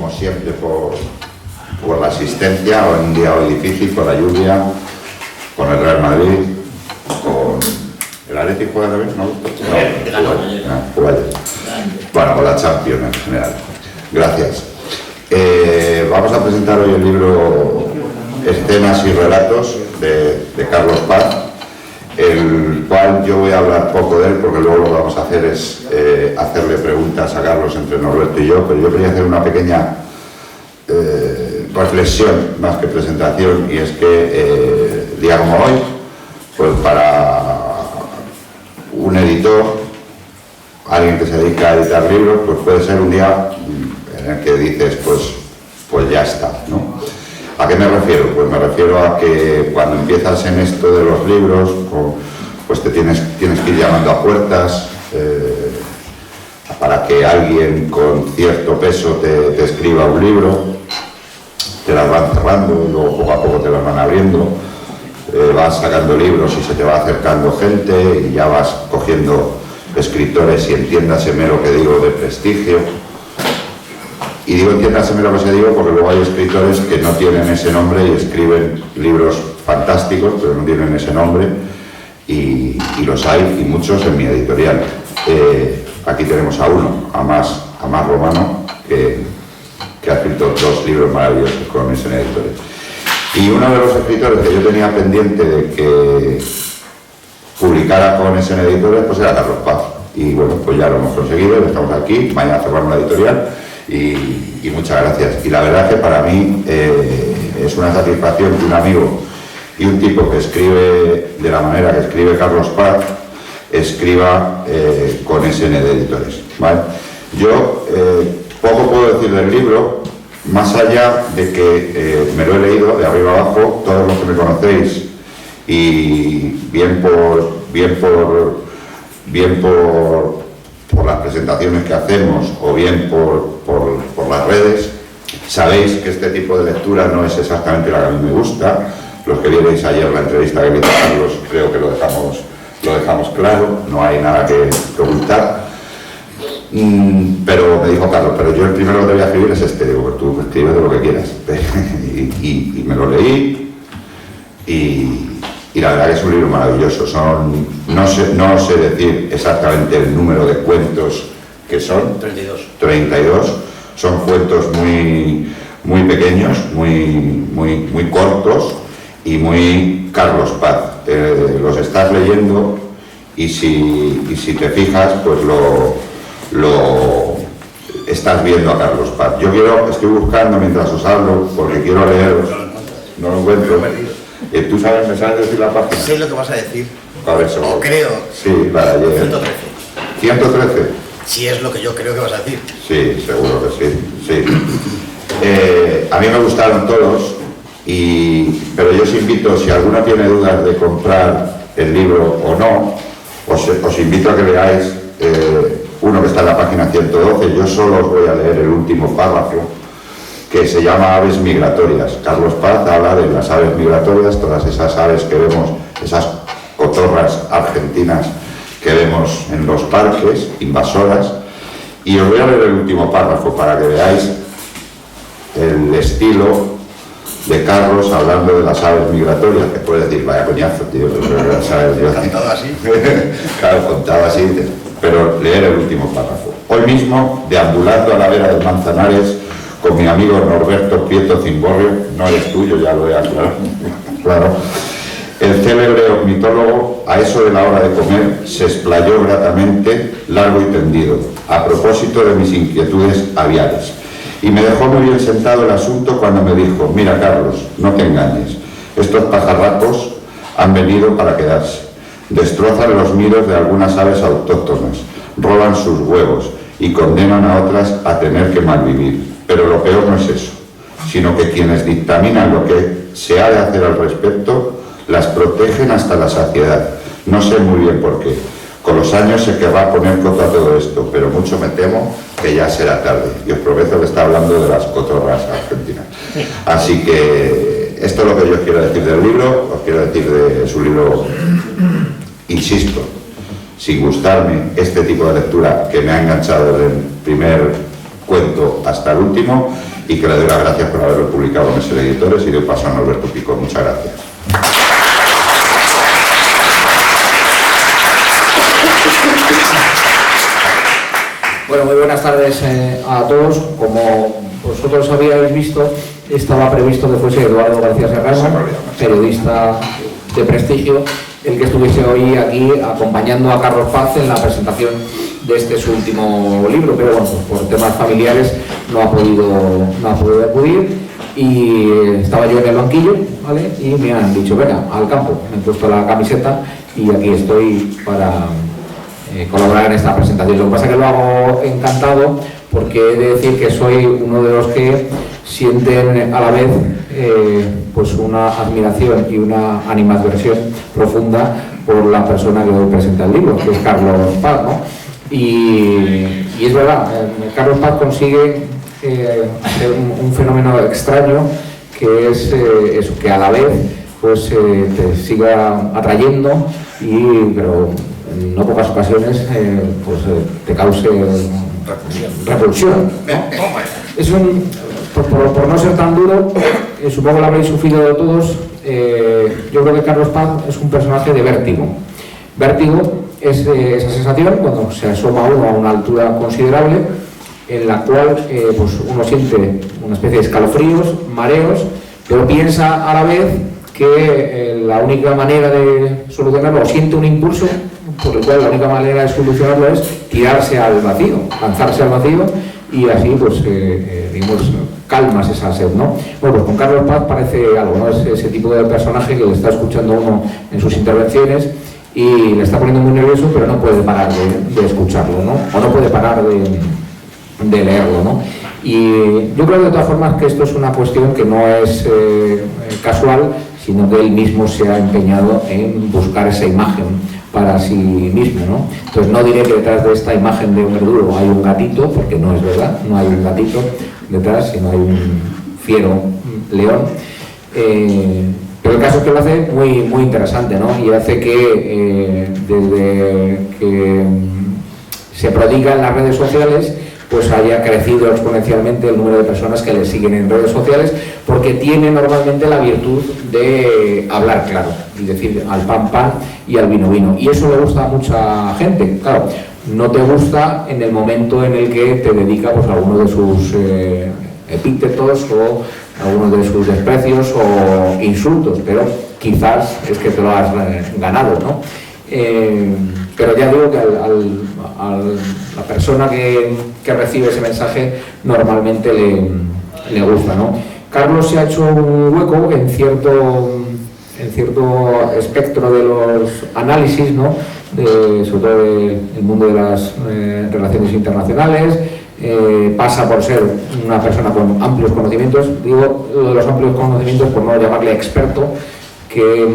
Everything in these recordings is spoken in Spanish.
como siempre, por la asistencia, o en un día hoy difícil, con la lluvia, con el Real Madrid, con el Atlético juega también, ¿no? Bueno, con la Champions en general. Gracias. Vamos a presentar hoy el libro Escenas y Relatos de Carlos Paz, el cual yo voy a hablar poco de él porque luego lo que vamos a hacer es hacerle preguntas a Carlos entre Norberto y yo, pero yo quería hacer una pequeña reflexión más que presentación, y es que día como hoy, pues para un editor, alguien que se dedica a editar libros, pues puede ser un día en el que dices pues ya está, ¿no? ¿A qué me refiero? Pues me refiero a que cuando empiezas en esto de los libros, pues te tienes que ir llamando a puertas para que alguien con cierto peso te escriba un libro, te las van cerrando y luego poco a poco te las van abriendo, vas sacando libros y se te va acercando gente y ya vas cogiendo escritores, y entiéndaseme lo que digo, de prestigio. Y digo entiéndaseme lo que se digo porque luego hay escritores que no tienen ese nombre y escriben libros fantásticos, pero no tienen ese nombre, y los hay, y muchos en mi editorial. Aquí tenemos a uno, a más Romano, que ha escrito 2 libros maravillosos con ese editores. Y uno de los escritores que yo tenía pendiente de que publicara con ese editores, pues era Carlos Paz. Y bueno, pues ya lo hemos conseguido, estamos aquí, mañana cerramos la editorial. Y muchas gracias. Y la verdad que para mí es una satisfacción que un amigo y un tipo que escribe de la manera que escribe Carlos Paz escriba con SN de Editores, ¿vale? Yo poco puedo decir del libro, más allá de que me lo he leído de arriba abajo. Todos los que me conocéis, y bien por las presentaciones que hacemos o bien por las redes, sabéis que este tipo de lectura no es exactamente la que a mí me gusta. Los que vierais ayer la entrevista que le hizo a Carlos, creo que lo dejamos claro, no hay nada que ocultar. Pero me dijo Carlos, pero yo el primero que te voy a escribir es este. Digo, pues tú escribes de lo que quieras. y me lo leí, y la verdad que es un libro maravilloso. No sé decir exactamente el número de cuentos que son. 32. Son cuentos muy pequeños, muy cortos y muy Carlos Paz. Los estás leyendo y si te fijas, pues lo estás viendo a Carlos Paz. Estoy buscando mientras os hablo porque quiero leeros. No lo encuentro. ¿Tú sabes, me sabes decir la página? Sé lo que vas a decir. A ver, o creo. Sí, la de ayer. 113. Si es lo que yo creo que vas a decir. Sí, seguro que sí. A mí me gustaron todos, pero yo os invito, si alguno tiene dudas de comprar el libro o no, os invito a que leáis uno que está en la página 112. Yo solo os voy a leer el último párrafo, que se llama Aves migratorias. Carlos Paz habla de las aves migratorias, todas esas aves que vemos, esas cotorras argentinas que vemos en los parques, invasoras. Y os voy a leer el último párrafo para que veáis el estilo de Carlos hablando de las aves migratorias, que puede decir, vaya coñazo, tío, contado así. Claro, contado así, pero leer el último párrafo. Hoy mismo, deambulando a la vera del Manzanares con mi amigo Norberto Prieto Cimborrio, no eres tuyo, ya lo he aclarado, claro. El célebre ornitólogo, a eso de la hora de comer, se explayó gratamente, largo y tendido, a propósito de mis inquietudes aviares. Y me dejó muy bien sentado el asunto cuando me dijo, mira Carlos, no te engañes, estos pajarracos han venido para quedarse. Destrozan los nidos de algunas aves autóctonas, roban sus huevos y condenan a otras a tener que malvivir. Pero lo peor no es eso, sino que quienes dictaminan lo que se ha de hacer al respecto, las protegen hasta la saciedad. No sé muy bien por qué. Con los años se querrá poner coto a todo esto, pero mucho me temo que ya será tarde. Y os prometo que está hablando de las cotorras argentinas. Así que esto es lo que yo os quiero decir del libro. Os quiero decir de su libro, insisto, sin gustarme este tipo de lectura que me ha enganchado desde el primer cuento hasta el último, y que le doy las gracias por haberlo publicado con ese editores y doy paso a Norberto Pico. Muchas gracias. Bueno, muy buenas tardes a todos. Como vosotros habíais visto, estaba previsto que fuese Eduardo García Serrano, periodista de prestigio, el que estuviese hoy aquí acompañando a Carlos Paz en la presentación de este su último libro, pero bueno, pues por temas familiares no ha podido acudir, y estaba yo en el banquillo, ¿vale? Y me han dicho, venga, al campo. Me he puesto la camiseta y aquí estoy para colaborar en esta presentación. Lo que pasa es que lo hago encantado, porque he de decir que soy uno de los que sienten a la vez pues una admiración y una animadversión profunda por la persona que hoy presenta el libro, que es Carlos Paz, ¿no? Y es verdad, Carlos Paz consigue hacer un fenómeno extraño, que es eso, que a la vez pues te siga atrayendo, pero en no pocas ocasiones pues te cause repulsión, ¿no? Es por no ser tan duro, supongo que lo habréis sufrido todos. Yo creo que Carlos Paz es un personaje de vértigo. Vértigo es esa sensación cuando se asoma uno a una altura considerable, en la cual pues uno siente una especie de escalofríos, mareos, pero piensa a la vez que la única manera de solucionarlo, o siente un impulso por el cual la única manera de solucionarlo es tirarse al vacío, lanzarse al vacío, y así pues digamos, calmas esa sed, ¿no? Bueno, pues con Carlos Paz parece algo, ¿no? Es ese tipo de personaje que le está escuchando uno en sus intervenciones y le está poniendo muy nervioso, pero no puede parar de escucharlo, ¿no? O no puede parar de leerlo, ¿no? Y yo creo de todas formas que esto es una cuestión que no es casual, sino que él mismo se ha empeñado en buscar esa imagen para sí mismo, ¿no? Entonces no diré que detrás de esta imagen de un verdugo hay un gatito, porque no es verdad, no hay un gatito detrás, sino hay un fiero león. Pero el caso es que lo hace muy, muy interesante, ¿no? Y hace que desde que se prodiga en las redes sociales, pues haya crecido exponencialmente el número de personas que le siguen en redes sociales, porque tiene normalmente la virtud de hablar claro y decir al pan pan y al vino vino, y eso le gusta a mucha gente. Claro, no te gusta en el momento en el que te dedica pues a alguno de sus epítetos o algunos de sus desprecios o insultos, pero quizás es que te lo has ganado, ¿no? Pero ya digo que a la persona que recibe ese mensaje normalmente le gusta, ¿no? Carlos se ha hecho un hueco en cierto espectro de los análisis, ¿no? Sobre todo del mundo de las relaciones internacionales. Pasa por ser una persona con amplios conocimientos. Digo lo de los amplios conocimientos por no llamarle experto, que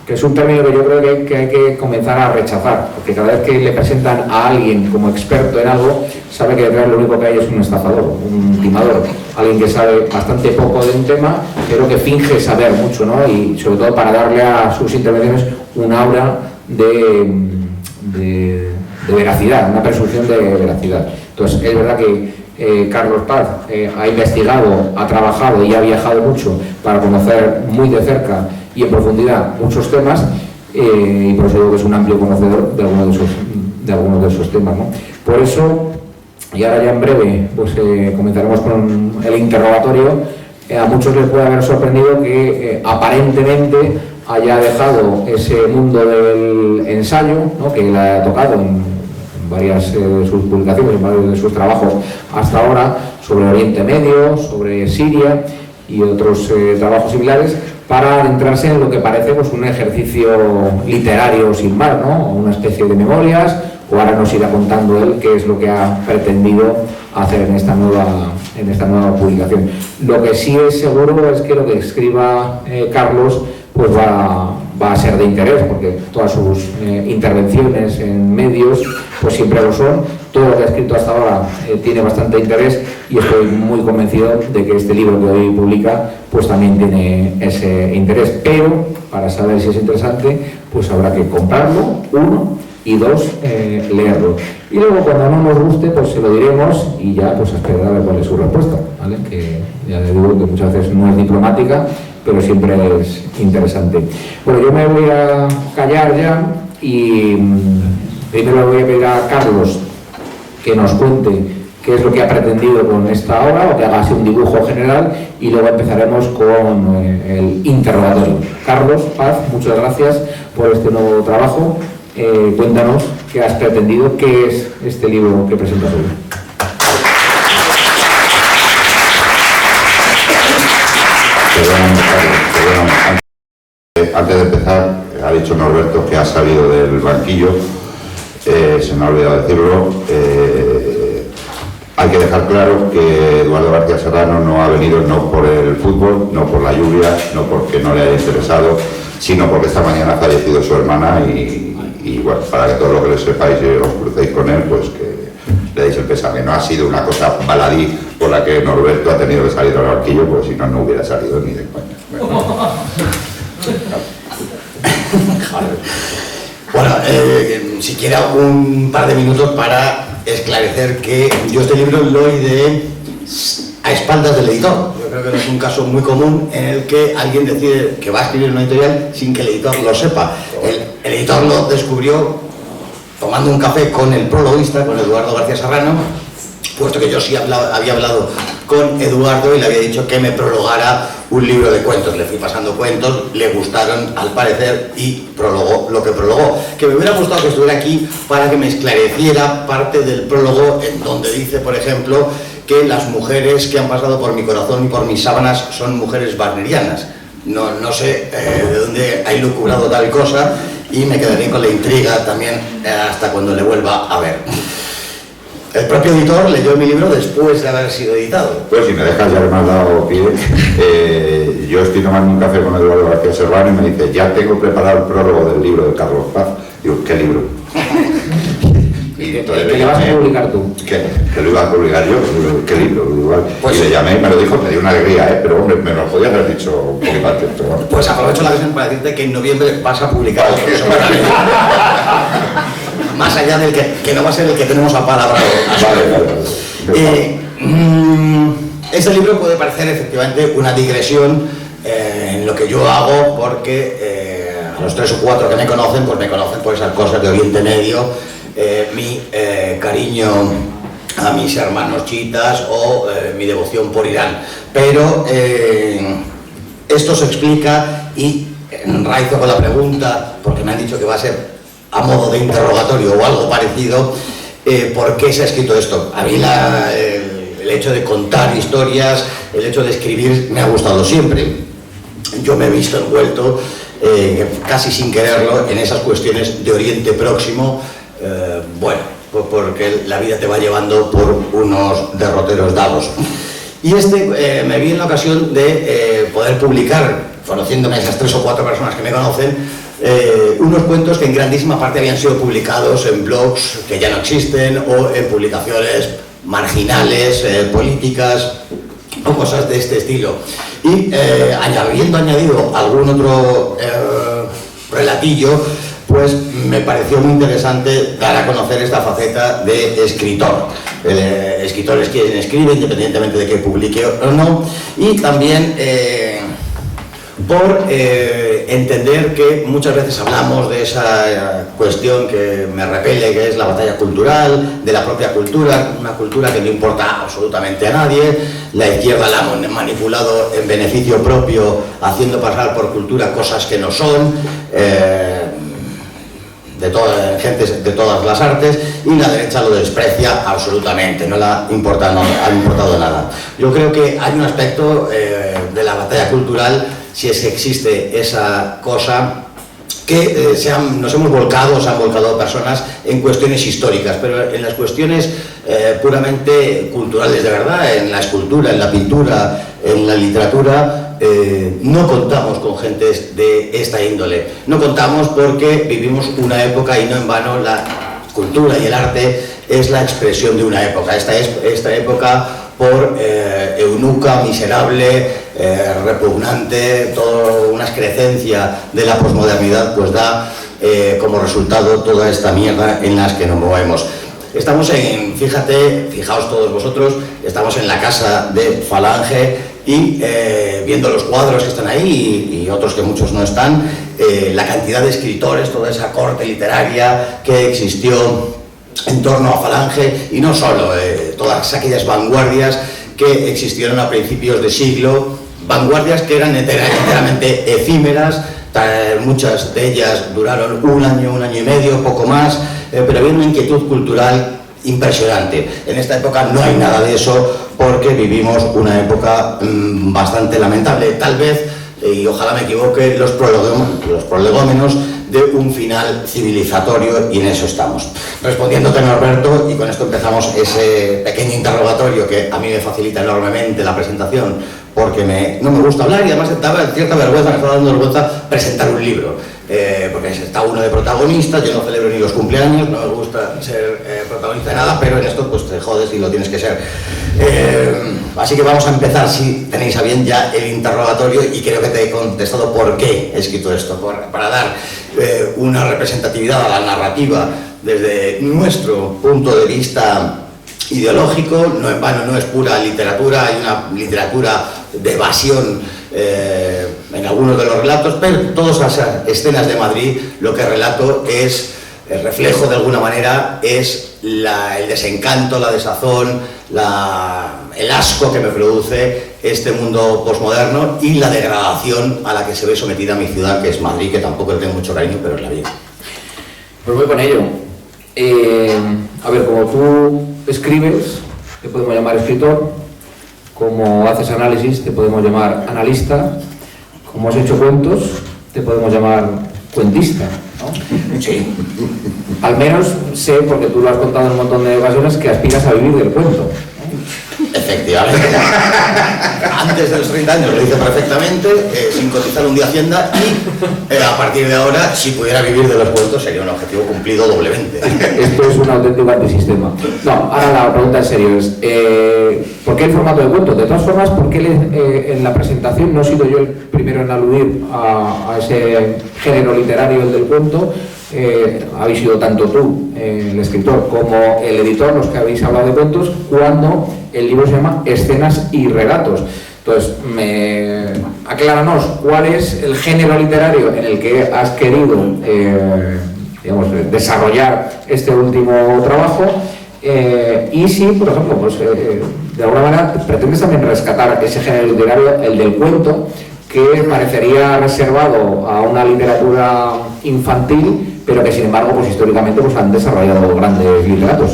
es un término que yo creo que hay que comenzar a rechazar, porque cada vez que le presentan a alguien como experto en algo, sabe que detrás lo único que hay es un estafador, un timador, alguien que sabe bastante poco de un tema, pero que finge saber mucho, ¿no? Y sobre todo para darle a sus intervenciones un aura de veracidad, una presunción de veracidad. Entonces, es verdad que Carlos Paz ha investigado, ha trabajado y ha viajado mucho para conocer muy de cerca y en profundidad muchos temas, y por eso digo que es un amplio conocedor de algunos de esos temas, ¿no? Por eso, y ahora ya en breve pues comenzaremos con el interrogatorio, a muchos les puede haber sorprendido que aparentemente haya dejado ese mundo del ensayo, ¿no? Que le ha tocado en varias de sus publicaciones, en varios de sus trabajos hasta ahora, sobre Oriente Medio, sobre Siria y otros trabajos similares, para adentrarse en lo que parece pues un ejercicio literario sin más, ¿no? Una especie de memorias, o ahora nos irá contando él qué es lo que ha pretendido hacer en esta nueva publicación. Lo que sí es seguro es que lo que escriba Carlos pues va a ser de interés, porque todas sus intervenciones en medios pues siempre lo son. Todo lo que ha escrito hasta ahora tiene bastante interés, y estoy muy convencido de que este libro que hoy publica pues también tiene ese interés, pero para saber si es interesante pues habrá que comprarlo, uno, y dos, leerlo. Y luego cuando no nos guste pues se lo diremos, y ya pues a esperar a ver cuál es su respuesta. ¿vale? Que ya le digo que muchas veces no es diplomática, pero siempre es interesante. Bueno, yo me voy a callar ya y primero le voy a pedir a Carlos que nos cuente qué es lo que ha pretendido con esta obra, o que haga así un dibujo general, y luego empezaremos con el interrogatorio. Carlos Paz, muchas gracias por este nuevo trabajo. Cuéntanos qué has pretendido, qué es este libro que presentas hoy. Antes de empezar, ha dicho Norberto que ha salido del banquillo, se me ha olvidado decirlo. Hay que dejar claro que Eduardo García Serrano no ha venido no por el fútbol, no por la lluvia, no porque no le haya interesado, sino porque esta mañana ha fallecido su hermana y bueno, para que todo lo que le sepáis y os crucéis con él, pues que le deis el pésame. No ha sido una cosa baladí por la que Norberto ha tenido que salir al banquillo, pues si no, no hubiera salido ni de coña. Bueno, siquiera un par de minutos para esclarecer que yo este libro lo ideé a espaldas del editor. Yo creo que no es un caso muy común en el que alguien decide que va a escribir una editorial sin que el editor lo sepa. El editor lo descubrió tomando un café con el prologuista, con Eduardo García Serrano, puesto que yo sí había hablado con Eduardo y le había dicho que me prologara un libro de cuentos. Le fui pasando cuentos, le gustaron al parecer y prologó lo que prologó. Que me hubiera gustado que estuviera aquí para que me esclareciera parte del prólogo en donde dice, por ejemplo, que las mujeres que han pasado por mi corazón y por mis sábanas son mujeres wagnerianas. No sé de dónde ha ilucubrado tal cosa y me quedaré con la intriga también hasta cuando le vuelva a ver. El propio editor leyó mi libro después de haber sido editado. Pues si me dejas, ya que me has dado pie, yo estoy tomando un café con Eduardo García Serrano y me dice, ya tengo preparado el prólogo del libro de Carlos Paz. Digo, ¿qué libro? Y entonces ¿qué vas a publicar tú? Que lo iba a publicar yo, ¿qué libro? Igual. Pues, y le llamé y me lo dijo, me dio una alegría, pero hombre, me lo podía haber dicho un poquito antes. Pero... Pues aprovecho la ocasión para decirte que en noviembre vas a publicar otro. Más allá del que no va a ser el que tenemos a palabra. Vale. Este libro puede parecer efectivamente una digresión en lo que yo hago, porque a los 3 o 4 que me conocen, pues me conocen por esas cosas de Oriente Medio, mi cariño a mis hermanos chiitas o mi devoción por Irán. Pero esto se explica y enraizo con la pregunta, porque me han dicho que va a ser a modo de interrogatorio o algo parecido, ¿por qué se ha escrito esto? A mí el hecho de contar historias, el hecho de escribir me ha gustado siempre. Yo me he visto envuelto, casi sin quererlo, en esas cuestiones de Oriente Próximo, porque la vida te va llevando por unos derroteros dados. Y me vi en la ocasión de poder publicar, conociéndome a esas 3 o 4 personas que me conocen, unos cuentos que en grandísima parte habían sido publicados en blogs que ya no existen o en publicaciones marginales, políticas o cosas de este estilo. Y habiendo añadido algún otro relatillo, pues me pareció muy interesante dar a conocer esta faceta de escritor. Escritores quien escribe, independientemente de que publique o no, y también por entender que muchas veces hablamos de esa cuestión que me repele, que es la batalla cultural, de la propia cultura, una cultura que no importa absolutamente a nadie. La izquierda la ha manipulado en beneficio propio, haciendo pasar por cultura cosas que no son, gentes de todas las artes, y la derecha lo desprecia absolutamente, no le ha importado nada. Yo creo que hay un aspecto de la batalla cultural, si es que existe esa cosa, que se han volcado personas en cuestiones históricas, pero en las cuestiones puramente culturales de verdad, en la escultura, en la pintura, en la literatura, no contamos con gentes de esta índole. No contamos porque vivimos una época, y no en vano la cultura y el arte es la expresión de una época. Esta época, por eunuca, miserable, repugnante, toda una excrecencia de la posmodernidad, pues da como resultado toda esta mierda en las que nos movemos. Estamos fijaos todos vosotros, estamos en la casa de Falange y viendo los cuadros que están ahí y otros que muchos no están, la cantidad de escritores, toda esa corte literaria que existió en torno a Falange, y no solo, todas aquellas vanguardias que existieron a principios de siglo, vanguardias que eran enteramente efímeras. Muchas de ellas duraron un año y medio, poco más, pero había una inquietud cultural impresionante. En esta época no hay nada de eso, porque vivimos una época bastante lamentable. Tal vez, y ojalá me equivoque, los prolegómenos de un final civilizatorio, y en eso estamos. Respondiéndote, Norberto, y con esto empezamos ese pequeño interrogatorio que a mí me facilita enormemente la presentación, porque no me gusta hablar, y además me estaba dando vergüenza presentar un libro, porque está uno de protagonista. Yo no celebro ni los cumpleaños, no me gusta ser protagonista de nada, pero en esto pues te jodes y lo tienes que ser. Así que vamos a empezar, si tenéis a bien, ya el interrogatorio, y creo que te he contestado por qué he escrito esto, para dar una representatividad a la narrativa desde nuestro punto de vista ideológico. No en vano, no es pura literatura, hay una literatura de evasión en algunos de los relatos, pero todas esas escenas de Madrid, lo que relato es el reflejo, de alguna manera, es el desencanto, la desazón, el asco que me produce este mundo posmoderno y la degradación a la que se ve sometida mi ciudad, que es Madrid, que tampoco le tengo mucho cariño, pero es la vida. Pues voy con ello. A ver, como tú escribes, te podemos llamar escritor; como haces análisis, te podemos llamar analista; como has hecho cuentos, te podemos llamar cuentista, ¿no? Sí. Al menos sé, porque tú lo has contado en un montón de ocasiones, que aspiras a vivir del cuento. Efectivamente. Antes de los 30 años lo hice perfectamente, sin cotizar un día Hacienda, y a partir de ahora, si pudiera vivir de los cuentos, sería un objetivo cumplido doblemente. Esto es un auténtico antisistema. No, ahora la pregunta en serio es, ¿por qué el formato de cuento? De todas formas, ¿por qué en la presentación no he sido yo el primero en aludir a ese género literario, el del cuento? Habéis sido tanto tú, el escritor, como el editor, los que habéis hablado de cuentos, cuando el libro se llama Escenas y Relatos. Entonces, acláranos, ¿cuál es el género literario en el que has querido desarrollar este último trabajo? Y si, por ejemplo, pues, de alguna manera pretendes también rescatar ese género literario, el del cuento, que parecería reservado a una literatura infantil, pero que sin embargo, pues históricamente, pues han desarrollado grandes literatos.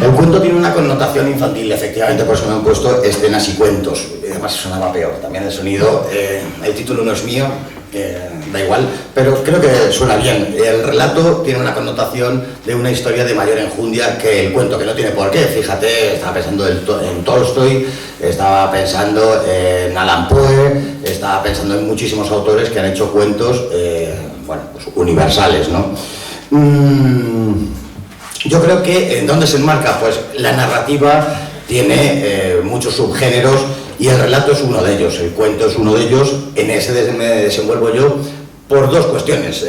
El cuento tiene una connotación infantil, efectivamente, por eso me han puesto escenas y cuentos. Además sonaba peor, también el sonido, el título no es mío, da igual, pero creo que suena bien. El relato tiene una connotación de una historia de mayor enjundia que el cuento, que no tiene por qué. Fíjate, estaba pensando en Tolstoy, estaba pensando en Allan Poe, estaba pensando en muchísimos autores que han hecho cuentos, pues universales, ¿no? Yo creo que ¿en dónde se enmarca? Pues la narrativa tiene muchos subgéneros, y el relato es uno de ellos, el cuento es uno de ellos. En ese me desenvuelvo yo por dos cuestiones.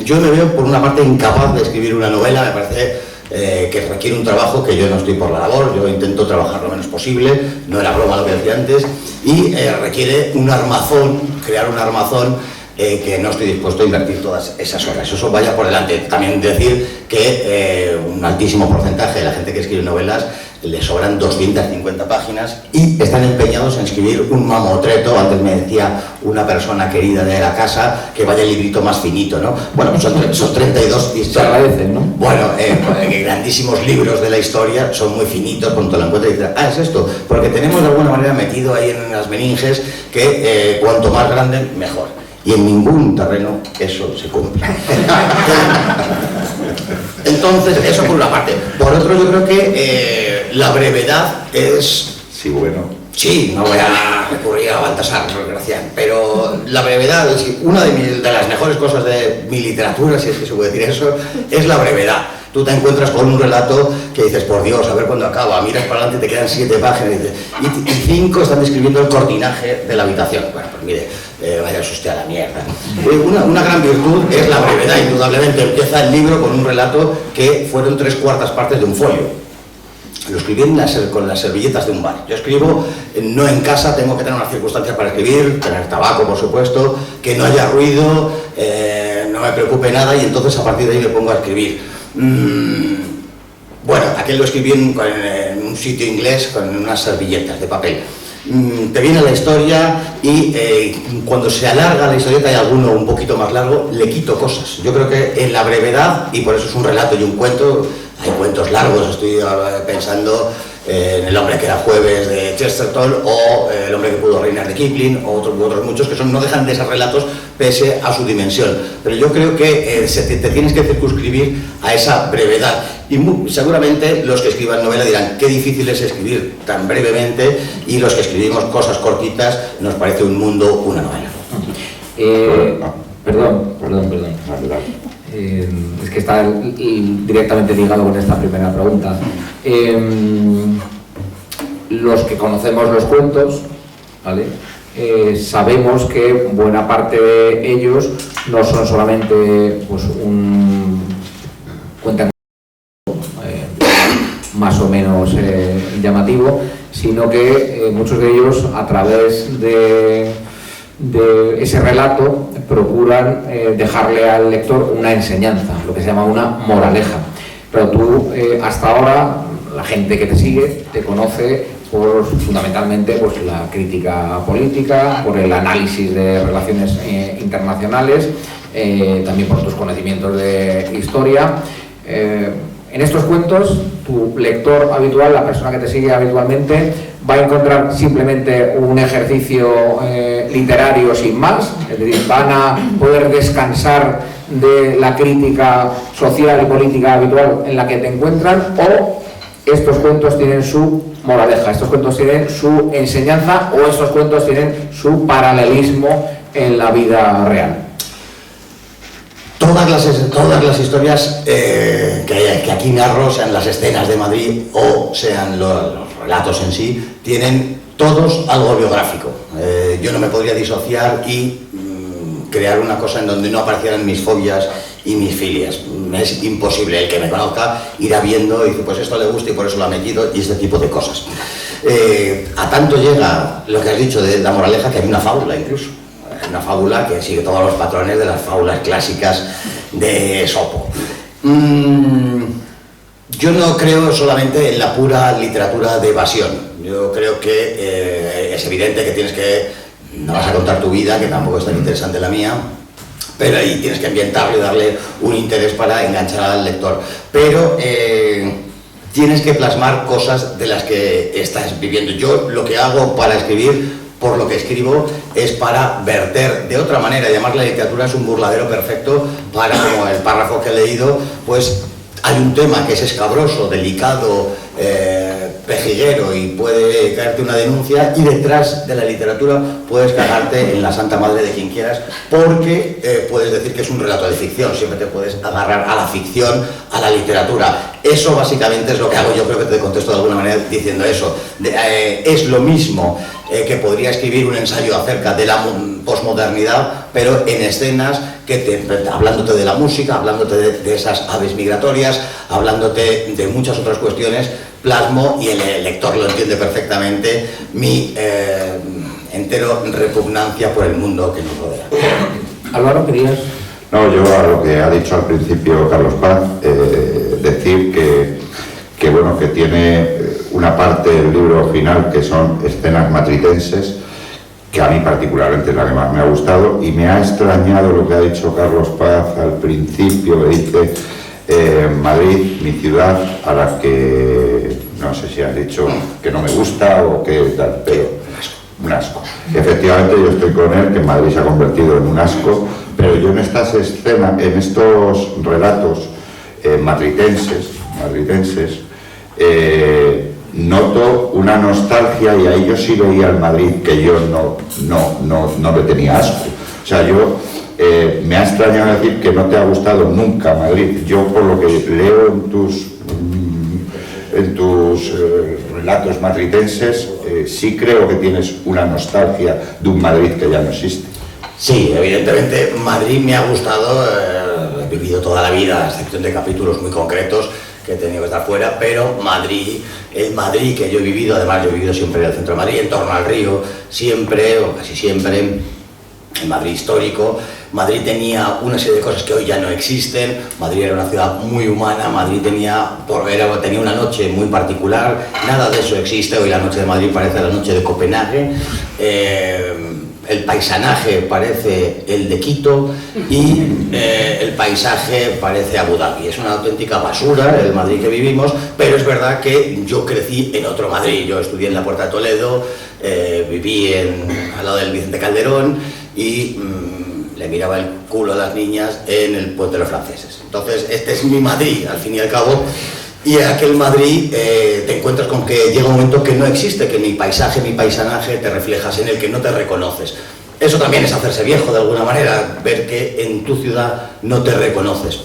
Yo me veo, por una parte, incapaz de escribir una novela. Me parece que requiere un trabajo que yo no estoy por la labor. Yo intento trabajar lo menos posible, no era broma lo que decía antes, y requiere un armazón, crear un armazón que no estoy dispuesto a invertir todas esas horas. Eso vaya por delante. También decir que un altísimo porcentaje de la gente que escribe novelas le sobran 250 páginas y están empeñados en escribir un mamotreto. Antes me decía una persona querida de la casa que vaya el librito más finito, ¿no? Bueno, pues son 32 historias. Se agradecen, ¿no? Bueno, grandísimos libros de la historia son muy finitos. Cuando lo encuentras y dices, es esto, porque tenemos de alguna manera metido ahí en las meninges que cuanto más grande, mejor. Y en ningún terreno eso se cumple. Entonces, eso por una parte. Por otro, yo creo que la brevedad es... Sí, bueno. Sí, no voy a recurrir a Baltasar, Gracián, pero la brevedad, una de las mejores cosas de mi literatura, si es que se puede decir eso, es la brevedad. Tú te encuentras con un relato que dices, por Dios, a ver cuándo acaba, miras para adelante y te quedan 7 páginas y 5 están describiendo el cortinaje de la habitación. Bueno, pues mire, vaya usted a la mierda. Una gran virtud es la brevedad, indudablemente. Empieza el libro con un relato que fueron 3/4 partes de un folio. Lo escribí con las servilletas de un bar. Yo escribo no en casa, tengo que tener unas circunstancias para escribir, tener tabaco, por supuesto, que no haya ruido, no me preocupe nada, y entonces a partir de ahí me pongo a escribir. Bueno, aquel lo escribí en un sitio inglés con unas servilletas de papel. Te viene la historia y cuando se alarga la historieta, hay alguno un poquito más largo, le quito cosas. Yo creo que en la brevedad, y por eso es un relato y un cuento, hay cuentos largos, estoy pensando en El hombre que era jueves de Chesterton, o El hombre que pudo reinar de Kipling, o otros muchos que no dejan de ser relatos pese a su dimensión. Pero yo creo que te tienes que circunscribir a esa brevedad. Y seguramente los que escriban novela dirán, qué difícil es escribir tan brevemente, y los que escribimos cosas cortitas nos parece un mundo, una novela. Perdón. Es que está directamente ligado con esta primera pregunta. Los que conocemos los cuentos, ¿vale? Sabemos que buena parte de ellos no son solamente pues, un cuento más o menos llamativo, sino que muchos de ellos, a través de ese relato, procuran dejarle al lector una enseñanza, lo que se llama una moraleja. Pero tú, hasta ahora, la gente que te sigue te conoce por fundamentalmente pues, la crítica política, por el análisis de relaciones internacionales, también por tus conocimientos de historia. En estos cuentos, tu lector habitual, la persona que te sigue habitualmente, va a encontrar simplemente un ejercicio literario sin más, es decir, van a poder descansar de la crítica social y política habitual en la que te encuentran, o estos cuentos tienen su moraleja, estos cuentos tienen su enseñanza, o estos cuentos tienen su paralelismo en la vida real. Todas las historias que aquí narro, sean las escenas de Madrid o sean los relatos en sí, tienen todos algo biográfico. Yo no me podría disociar y crear una cosa en donde no aparecieran mis fobias y mis filias. Es imposible. El que me conozca irá viendo y dice, pues esto le gusta y por eso lo ha metido, y este tipo de cosas. A tanto llega lo que has dicho de la moraleja, que hay una fábula incluso. Una fábula que sigue todos los patrones de las fábulas clásicas de Esopo. Yo no creo solamente en la pura literatura de evasión. Yo creo que es evidente que no vas a contar tu vida, que tampoco es tan interesante la mía, pero ahí tienes que ambientarlo y darle un interés para enganchar al lector. Pero tienes que plasmar cosas de las que estás viviendo. Yo lo que hago para escribir, por lo que escribo, es para verter de otra manera. Además, la literatura es un burladero perfecto para, como el párrafo que he leído, pues hay un tema que es escabroso, delicado, pejiguero, y puede caerte una denuncia, y detrás de la literatura puedes cagarte en la santa madre de quien quieras, porque puedes decir que es un relato de ficción. Siempre te puedes agarrar a la ficción, a la literatura. Eso básicamente es lo que hago. Yo creo que te contesto de alguna manera diciendo eso. Es lo mismo que podría escribir un ensayo acerca de la posmodernidad, pero en escenas hablándote de la música, hablándote de esas aves migratorias, hablándote de muchas otras cuestiones, plasmo, y el lector lo entiende perfectamente, mi entero repugnancia por el mundo que nos rodea. Álvaro, ¿querías? No, yo a lo que ha dicho al principio Carlos Paz, decir que bueno, que tiene una parte del libro final que son escenas matritenses, que a mí particularmente es la que más me ha gustado, y me ha extrañado lo que ha dicho Carlos Paz al principio, que dice Madrid, mi ciudad, a la que no sé si has dicho que no me gusta o que tal, pero un asco. Efectivamente, yo estoy con él, que Madrid se ha convertido en un asco, pero yo en estas escenas, en estos relatos matritenses, noto una nostalgia, y ahí yo sí veía el Madrid que yo no le tenía asco. O sea, me ha extrañado decir que no te ha gustado nunca Madrid. Yo, por lo que leo en tus relatos madridenses, sí creo que tienes una nostalgia de un Madrid que ya no existe. Sí, evidentemente Madrid me ha gustado, he vivido toda la vida, a excepción de capítulos muy concretos que he tenido que estar fuera, pero el Madrid que yo he vivido, además yo he vivido siempre en el centro de Madrid, en torno al río, siempre, o casi siempre, el Madrid histórico. Madrid tenía una serie de cosas que hoy ya no existen. Madrid era una ciudad muy humana, Madrid tenía una noche muy particular, nada de eso existe. Hoy la noche de Madrid parece la noche de Copenhague, el paisanaje parece el de Quito y el paisaje parece Abu Dhabi. Es una auténtica basura el Madrid que vivimos, pero es verdad que yo crecí en otro Madrid. Yo estudié en la Puerta de Toledo, viví al lado del Vicente Calderón y le miraba el culo a las niñas en el puente de los franceses. Entonces, este es mi Madrid, al fin y al cabo, y en aquel Madrid te encuentras con que llega un momento que no existe, que mi paisaje, mi paisanaje, te reflejas en el que no te reconoces. Eso también es hacerse viejo, de alguna manera, ver que en tu ciudad no te reconoces.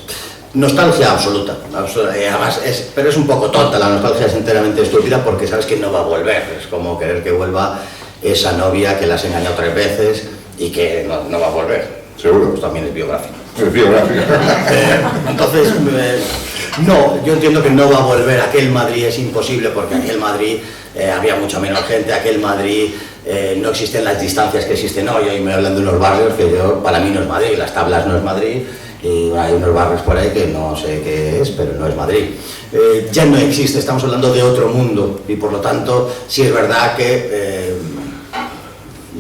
Nostalgia absoluta, además pero es un poco tonta, la nostalgia es enteramente estúpida porque sabes que no va a volver. Es como querer que vuelva esa novia que la has engañado 3 veces y que no va a volver. Seguro. Pues también es biográfico. Es biográfico. Entonces, no, yo entiendo que no va a volver. Aquel Madrid es imposible porque aquel Madrid había mucha menos gente, aquel Madrid no existen las distancias que existen hoy. Hoy me hablan de unos barrios que para mí no es Madrid, Las Tablas no es Madrid, y hay unos barrios por ahí que no sé qué es, pero no es Madrid. Ya no existe, estamos hablando de otro mundo y por lo tanto sí es verdad que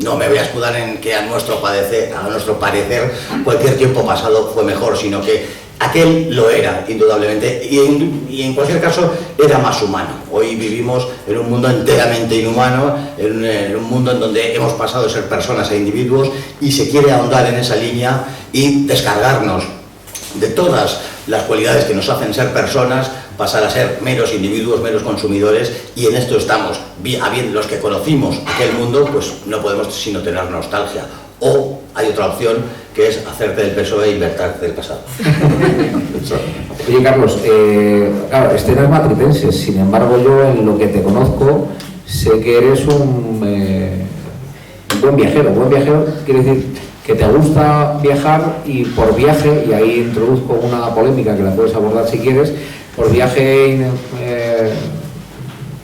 no me voy a escudar en que a nuestro parecer cualquier tiempo pasado fue mejor, sino que aquel lo era, indudablemente, y en cualquier caso era más humano. Hoy vivimos en un mundo enteramente inhumano, en un mundo en donde hemos pasado de ser personas a individuos y se quiere ahondar en esa línea y descargarnos de todas las cualidades que nos hacen ser personas, pasar a ser meros individuos, meros consumidores, y en esto estamos. Los que conocimos aquel mundo, pues no podemos sino tener nostalgia. O hay otra opción, que es hacerte del PSOE e invertirte del pasado. Oye, Carlos, claro, escenas madridenses, sin embargo yo en lo que te conozco sé que eres un buen viajero. Buen viajero quiere decir que te gusta viajar, y por viaje, y ahí introduzco una polémica que la puedes abordar si quieres, por viaje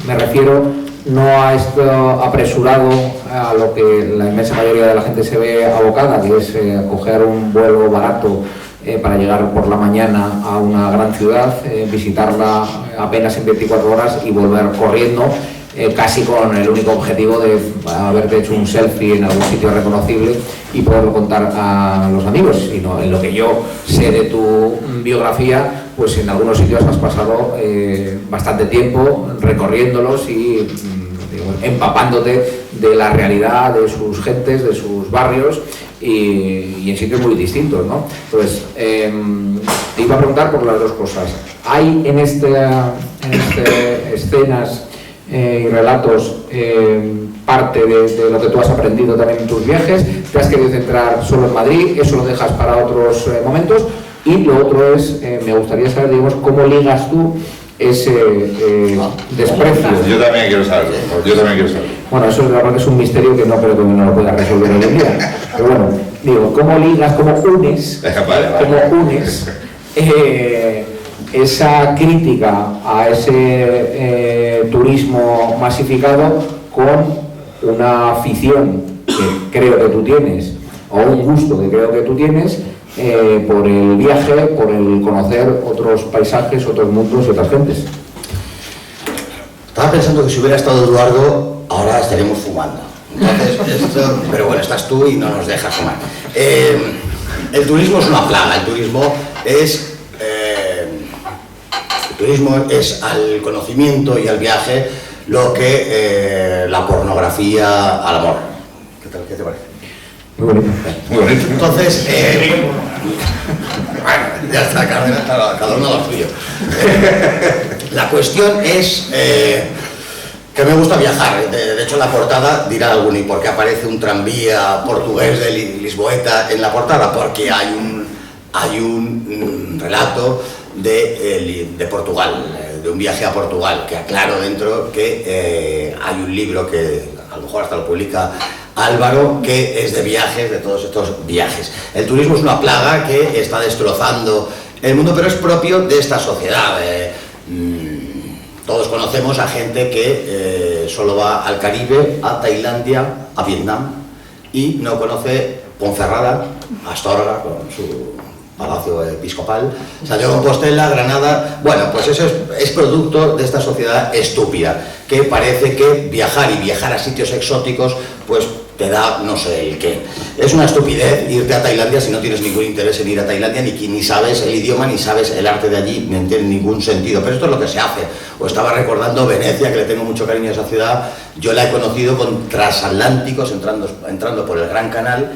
me refiero no a esto apresurado a lo que la inmensa mayoría de la gente se ve abocada, que es coger un vuelo barato para llegar por la mañana a una gran ciudad, visitarla apenas en 24 horas y volver corriendo, casi con el único objetivo de haberte hecho un selfie en algún sitio reconocible y poderlo contar a los amigos. Sino en lo que yo sé de tu biografía, pues en algunos sitios has pasado bastante tiempo recorriéndolos y empapándote de la realidad de sus gentes, de sus barrios y en sitios muy distintos, ¿no? Entonces, te iba a preguntar por las dos cosas. ¿Hay en escenas y relatos parte de lo que tú has aprendido también en tus viajes? ¿Te has querido centrar solo en Madrid? ¿Eso lo dejas para otros momentos? Y lo otro es, me gustaría saber, digamos, cómo ligas tú ese desprecio. Yo también quiero saberlo. Bueno, eso la verdad es un misterio que no creo que no lo puedas resolver hoy en día. Pero bueno, digo, ¿cómo ligas, cómo unes, esa crítica a ese turismo masificado con una afición que creo que tú tienes, o un gusto que creo que tú tienes, por el viaje, por el conocer otros paisajes, otros mundos y otras gentes? Estaba pensando que si hubiera estado Eduardo, ahora estaríamos fumando. Entonces, pero bueno, estás tú y no nos dejas fumar. El turismo es una plaga, el turismo es al conocimiento y al viaje lo que la pornografía al amor. ¿Qué te parece? Muy bonito. Muy bonito. Entonces, bueno, ya está, cada uno lo suyo. La cuestión es Que me gusta viajar. De hecho, en la portada dirá alguno, ¿y por qué aparece un tranvía portugués de Lisboeta en la portada? Porque hay un relato de Portugal, de un viaje a Portugal, que aclaro dentro que hay un libro que a lo mejor hasta lo publica Álvaro, que es de viajes, de todos estos viajes. El turismo es una plaga que está destrozando el mundo, pero es propio de esta sociedad. Todos conocemos a gente que solo va al Caribe, a Tailandia, a Vietnam, y no conoce Ponferrada, Astorga, con su palacio episcopal, Santiago de Compostela, Granada. Bueno, pues eso es producto de esta sociedad estúpida, que parece que viajar a sitios exóticos, pues te da no sé el qué. Es una estupidez irte a Tailandia si no tienes ningún interés en ir a Tailandia, ni sabes el idioma, ni sabes el arte de allí, no tiene ningún sentido. Pero esto es lo que se hace. O estaba recordando Venecia, que le tengo mucho cariño a esa ciudad. Yo la he conocido con transatlánticos entrando por el Gran Canal,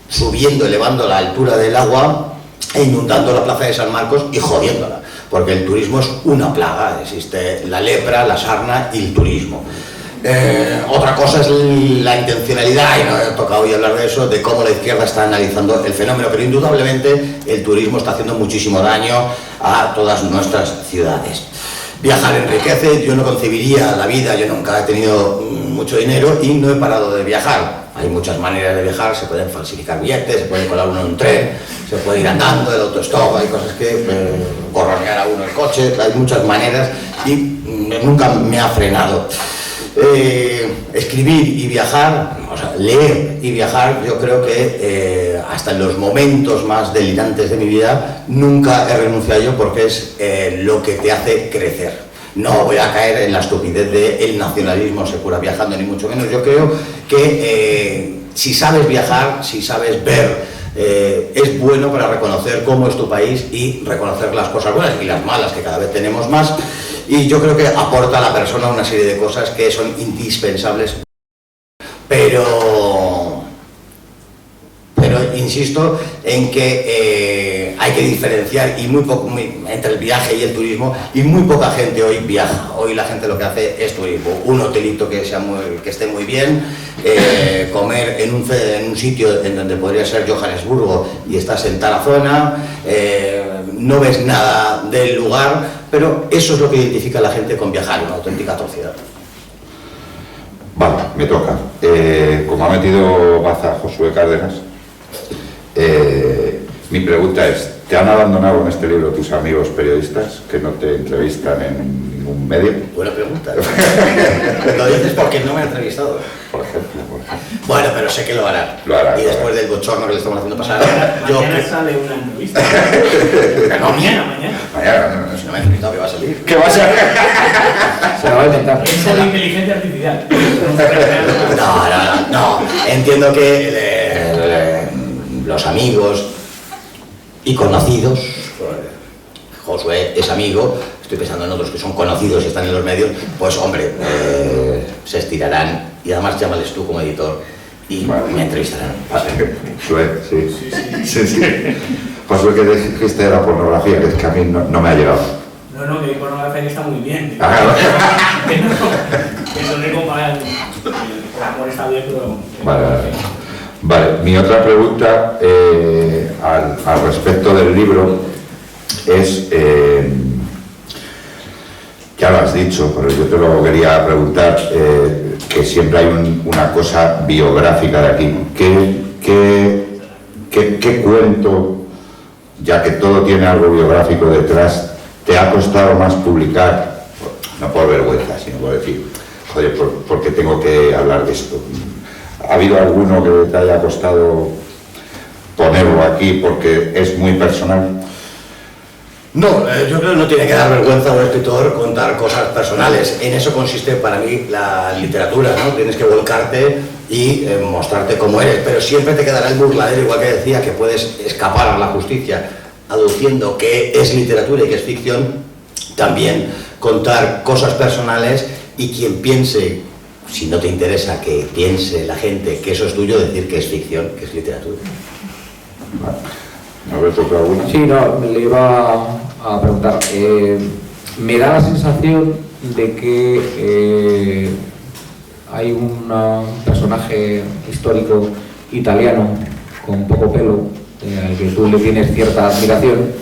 subiendo, elevando la altura del agua e inundando la plaza de San Marcos y jodiéndola, porque el turismo es una plaga. Existe la lepra, la sarna y el turismo. Otra cosa es la intencionalidad, y no he tocado hoy hablar de eso, de cómo la izquierda está analizando el fenómeno, pero indudablemente el turismo está haciendo muchísimo daño a todas nuestras ciudades. Viajar enriquece. Yo no concebiría la vida, yo nunca he tenido mucho dinero y no he parado de viajar. Hay muchas maneras de viajar, se pueden falsificar billetes, se puede colar uno en un tren, se puede ir andando, el autostop, hay cosas que gorronear a uno el coche, hay muchas maneras y nunca me ha frenado. Escribir y viajar, o sea, leer y viajar, yo creo que hasta en los momentos más delirantes de mi vida nunca he renunciado a ello, porque es lo que te hace crecer. No voy a caer en la estupidez del nacionalismo se cura viajando, ni mucho menos. Yo creo que si sabes viajar, si sabes ver, es bueno para reconocer cómo es tu país y reconocer las cosas buenas y las malas, que cada vez tenemos más. Y yo creo que aporta a la persona una serie de cosas que son indispensables. Pero insisto en que hay que diferenciar entre el viaje y el turismo, y muy poca gente hoy viaja. Hoy la gente lo que hace es turismo. Un hotelito que esté muy bien, comer en un sitio en donde podría ser Johannesburgo y estás en Tarazona, no ves nada del lugar, pero eso es lo que identifica a la gente con viajar, una auténtica atrocidad. Vale, me toca. Como ha metido baza Josué Cárdenas, mi pregunta es: ¿te han abandonado en este libro tus amigos periodistas que no te entrevistan en ningún medio? Buena pregunta. Lo dices porque no me han entrevistado. Por ejemplo. Bueno, pero sé que lo harán. Y después del bochorno que le estamos haciendo pasar... Mañana sale una entrevista. No, mañana. Si no me han entrevistado, ¿qué va a salir? ¿Qué va a salir? Se lo va a inventar. Es la inteligencia artificial. No. Entiendo que los amigos y conocidos, Josué es amigo, estoy pensando en otros que son conocidos y están en los medios, pues hombre, se estirarán, y además llámales tú como editor y me entrevistarán. Josué, sí. Josué, que dijiste de la pornografía, que es que a mí no me ha llegado. No, que pornografía está muy bien. Que eso no comparar. El amor está bien, pero... Vale, mi otra pregunta al respecto del libro es, ya lo has dicho, pero yo te lo quería preguntar, que siempre hay una cosa biográfica de aquí. ¿Qué cuento, ya que todo tiene algo biográfico detrás, te ha costado más publicar? No por vergüenza, sino por decir, joder, ¿por qué tengo que hablar de esto? ¿Ha habido alguno que te haya costado ponerlo aquí porque es muy personal? No, yo creo que no tiene que dar vergüenza a un escritor contar cosas personales. En eso consiste para mí la literatura, ¿no? Tienes que volcarte y mostrarte cómo eres, pero siempre te quedará el burladero, igual que decía, que puedes escapar a la justicia aduciendo que es literatura y que es ficción. También contar cosas personales, y quien piense, si no te interesa que piense la gente que eso es tuyo, decir que es ficción, que es literatura. ¿No ves alguna? Sí, no, le iba a preguntar. Me da la sensación de que hay un personaje histórico italiano con poco pelo, al que tú le tienes cierta admiración,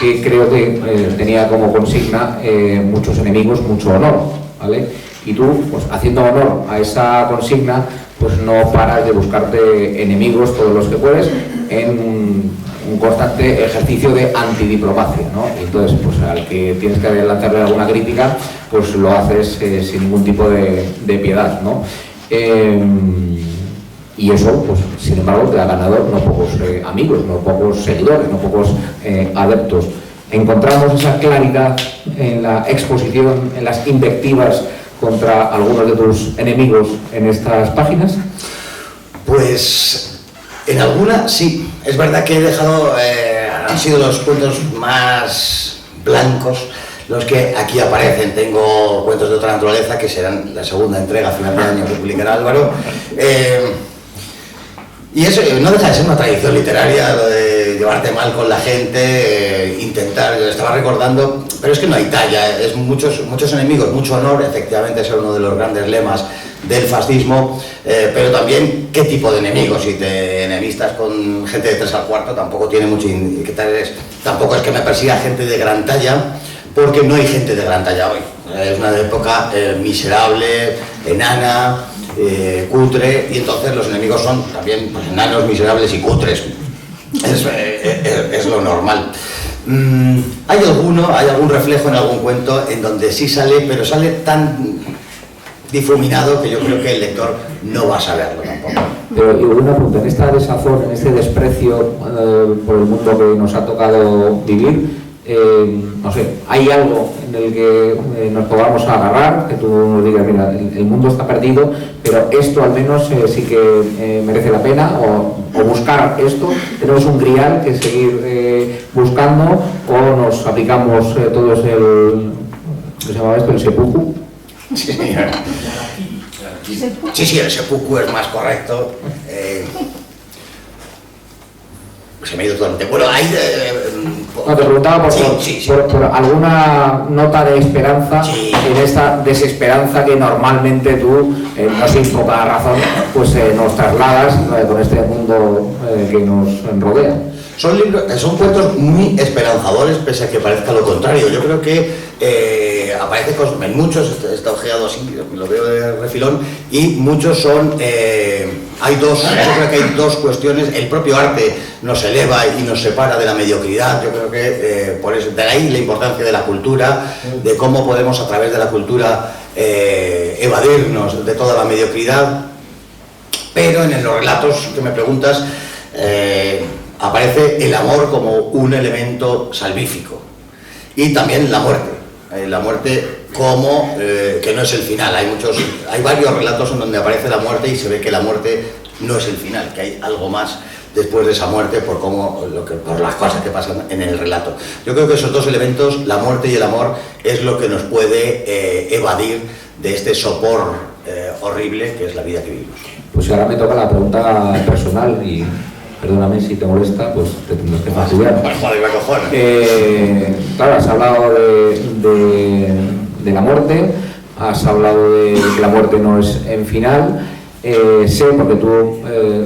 que creo que tenía como consigna muchos enemigos, mucho honor, ¿vale? Y tú, pues haciendo honor a esa consigna, pues no paras de buscarte enemigos todos los que puedes en un constante ejercicio de antidiplomacia, ¿no? Y entonces, pues al que tienes que lanzarle alguna crítica, pues lo haces sin ningún tipo de piedad, ¿no? Y eso, pues, sin embargo, te ha ganado no pocos amigos, no pocos seguidores, no pocos adeptos. Encontramos esa claridad en la exposición, en las invectivas contra algunos de tus enemigos en estas páginas. Pues en alguna sí. Es verdad que he dejado, han sido los cuentos más blancos los que aquí aparecen. Tengo cuentos de otra naturaleza que serán la segunda entrega a final de año que publicará Álvaro. Y eso no deja de ser una tradición literaria, lo de llevarte mal con la gente, intentar, yo estaba recordando, pero es que no hay talla, es muchos enemigos, mucho honor, efectivamente es uno de los grandes lemas del fascismo, pero también qué tipo de enemigos. Si te enemistas con gente de 3 al cuarto, tampoco tiene mucho interés. Tampoco es que me persiga gente de gran talla, porque no hay gente de gran talla hoy. Es una época miserable, enana, cutre, y entonces los enemigos son también, pues, enanos, miserables y cutres. Es lo normal. Hay algún reflejo en algún cuento en donde sí sale, pero sale tan difuminado que yo creo que el lector no va a saberlo tampoco. Pero y una pregunta, en esta desazón, en este desprecio por el mundo que nos ha tocado vivir, no sé, ¿hay algo en el que nos podamos agarrar? Que tú nos digas, mira, el mundo está perdido, pero esto al menos sí que merece la pena, o buscar esto, tenemos un grial que seguir buscando, o nos aplicamos todos ¿qué se llamaba esto? El seppuku. Sí, el seppuku es más correcto. Se me ha ido totalmente. Bueno, hay... No, te preguntaba por alguna nota de esperanza en esta desesperanza que normalmente tú, no sin poca razón, pues nos trasladas con este mundo que nos rodea. Son cuentos muy esperanzadores, pese a que parezca lo contrario. Yo creo que aparece en muchos, está ojeado así, lo veo de refilón, y muchos son... yo creo que hay dos cuestiones. El propio arte nos eleva y nos separa de la mediocridad. Yo creo que por eso, de ahí la importancia de la cultura, de cómo podemos a través de la cultura evadirnos de toda la mediocridad. Pero en los relatos que me preguntas, aparece el amor como un elemento salvífico, y también la muerte como que no es el final. Hay varios relatos en donde aparece la muerte y se ve que la muerte no es el final, que hay algo más después de esa muerte por las cosas que pasan en el relato. Yo creo que esos dos elementos, la muerte y el amor, es lo que nos puede evadir de este sopor horrible que es la vida que vivimos. Pues ahora me toca la pregunta personal y... Perdóname si te molesta, pues te tendrás que fastidiar. Claro, has hablado de la muerte, has hablado de que la muerte no es en final. Sé, porque tú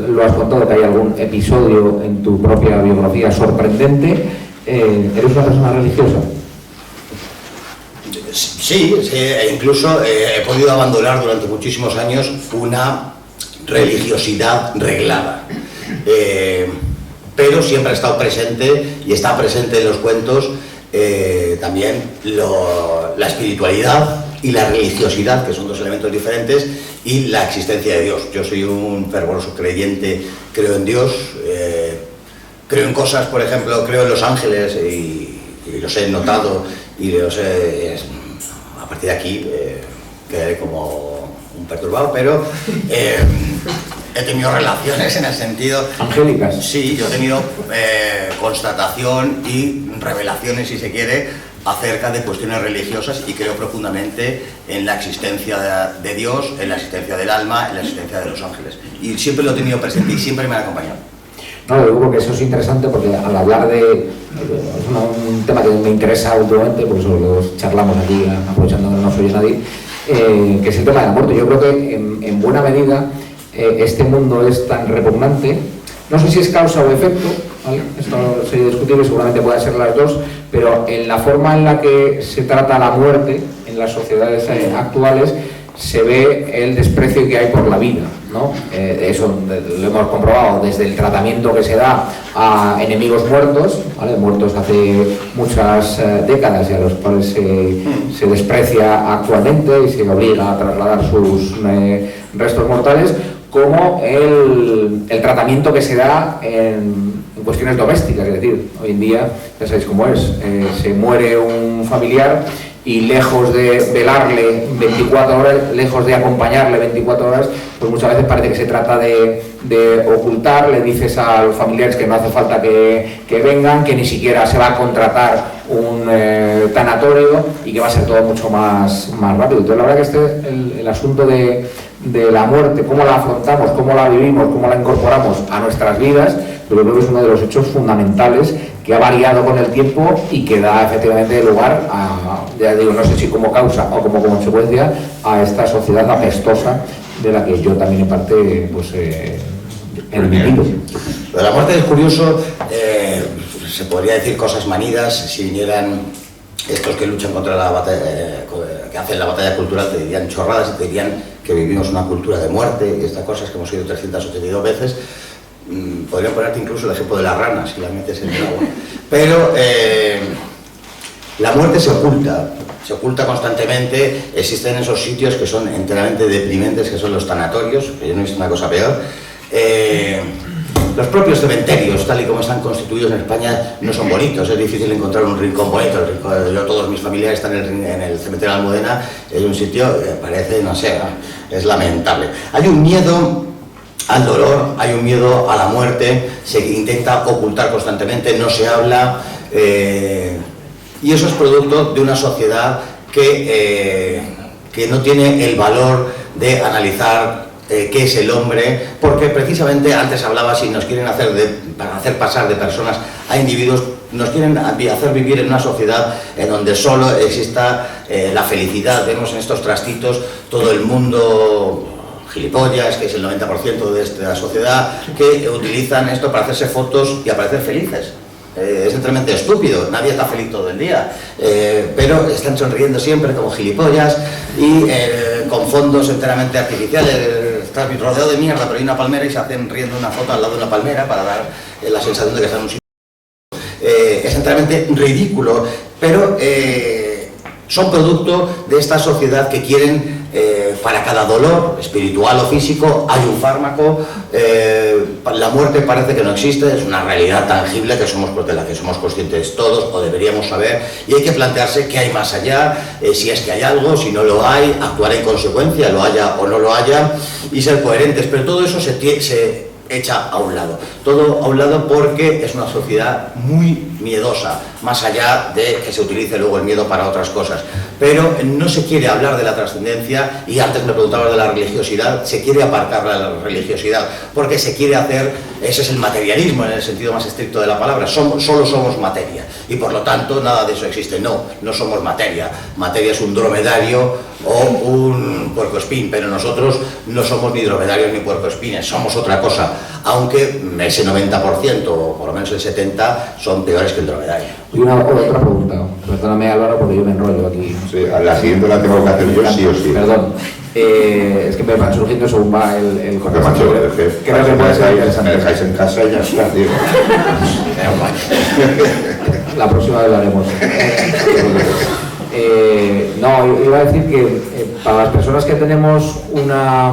lo has contado, que hay algún episodio en tu propia biografía sorprendente. ¿Eres una persona religiosa? Sí, e incluso he podido abandonar durante muchísimos años una religiosidad reglada. Pero siempre ha estado presente, y está presente en los cuentos, también la espiritualidad y la religiosidad, que son dos elementos diferentes, y la existencia de Dios. Yo soy un fervoroso creyente, creo en Dios, creo en cosas, por ejemplo, creo en los ángeles, y los he notado, y a partir de aquí quedaré como un perturbado, pero... he tenido relaciones en el sentido... ¿Angélicas? Sí, yo he tenido constatación y revelaciones, si se quiere, acerca de cuestiones religiosas, y creo profundamente en la existencia de Dios, en la existencia del alma, en la existencia de los ángeles. Y siempre lo he tenido presente y siempre me han acompañado. No, yo digo que eso es interesante porque al hablar de... Es un tema que me interesa últimamente, por eso lo charlamos aquí, aprovechando que no nos oye nadie, que es el tema de la muerte. Yo creo que en buena medida este mundo es tan repugnante, no sé si es causa o efecto, ¿vale? Esto sería discutible, seguramente pueden ser las dos, pero en la forma en la que se trata la muerte en las sociedades actuales se ve el desprecio que hay por la vida, ¿no? Eso lo hemos comprobado desde el tratamiento que se da a enemigos muertos, ¿vale? Muertos hace muchas décadas y a los cuales se desprecia actualmente y se obliga a trasladar sus restos mortales, como el tratamiento que se da en cuestiones domésticas. Es decir, hoy en día, ya sabéis cómo es, se muere un familiar y lejos de velarle 24 horas, lejos de acompañarle 24 horas, pues muchas veces parece que se trata de ocultar. Le dices a los familiares que no hace falta que vengan, que ni siquiera se va a contratar un tanatorio y que va a ser todo mucho más rápido. Entonces la verdad que el asunto de la muerte, cómo la afrontamos, cómo la vivimos, cómo la incorporamos a nuestras vidas, pero creo que es uno de los hechos fundamentales que ha variado con el tiempo y que da efectivamente lugar a, ya digo, no sé si como causa o como consecuencia, a esta sociedad apestosa de la que yo también en parte pues he vivido. Lo de la muerte es curioso, se podría decir cosas manidas si vinieran estos que luchan contra la batalla, que hacen la batalla cultural, te dirían chorradas y te dirían que vivimos una cultura de muerte y estas cosas que hemos oído 382 veces. Podrían ponerte incluso el ejemplo de las ranas si las metes en el agua. Pero la muerte se oculta constantemente. Existen esos sitios que son enteramente deprimentes, que son los tanatorios, que yo no he visto una cosa peor. Los propios cementerios, tal y como están constituidos en España, no son bonitos. Es difícil encontrar un rincón bonito. Yo, todos mis familiares están en el cementerio de Almudena. Es un sitio que parece, no sé, es lamentable. Hay un miedo al dolor, hay un miedo a la muerte, se intenta ocultar constantemente, no se habla, y eso es producto de una sociedad que no tiene el valor de analizar qué es el hombre, porque precisamente antes hablaba, si nos quieren para hacer pasar de personas a individuos, nos quieren hacer vivir en una sociedad en donde solo exista la felicidad. Vemos en estos trastitos todo el mundo gilipollas, que es el 90% de esta sociedad, que utilizan esto para hacerse fotos y aparecer felices. Es enteramente estúpido, nadie está feliz todo el día, pero están sonriendo siempre como gilipollas y con fondos enteramente artificiales. Estás rodeado de mierda, pero hay una palmera y se hacen riendo una foto al lado de una palmera para dar la sensación de que están en un sitio. Es enteramente ridículo, pero son producto de esta sociedad que quieren, para cada dolor, espiritual o físico, hay un fármaco. La muerte parece que no existe, es una realidad tangible que de la que somos conscientes todos, o deberíamos saber, y hay que plantearse qué hay más allá, si es que hay algo, si no lo hay, actuar en consecuencia, lo haya o no lo haya, y ser coherentes. Pero todo eso se echa a un lado. Todo a un lado porque es una sociedad muy miedosa, más allá de que se utilice luego el miedo para otras cosas. Pero no se quiere hablar de la trascendencia, y antes me preguntabas de la religiosidad, se quiere apartar la religiosidad, porque se quiere hacer, ese es el materialismo en el sentido más estricto de la palabra, solo somos materia, y por lo tanto nada de eso existe. No somos materia. Materia es un dromedario o un puercoespín, pero nosotros no somos ni dromedarios ni puercoespines, somos otra cosa, aunque ese 90%, o por lo menos el 70%, son peores que el dromedario. Y otra pregunta, perdóname Álvaro porque yo me enrollo aquí. Sí, a la siguiente la tengo que hacer yo sí o sí. Perdón, es que me van surgiendo según va el Porque macho, creo que puede ser interesante. me dejáis en casa y ya está, tío. La próxima vez lo haremos. No, iba a decir que para las personas que tenemos una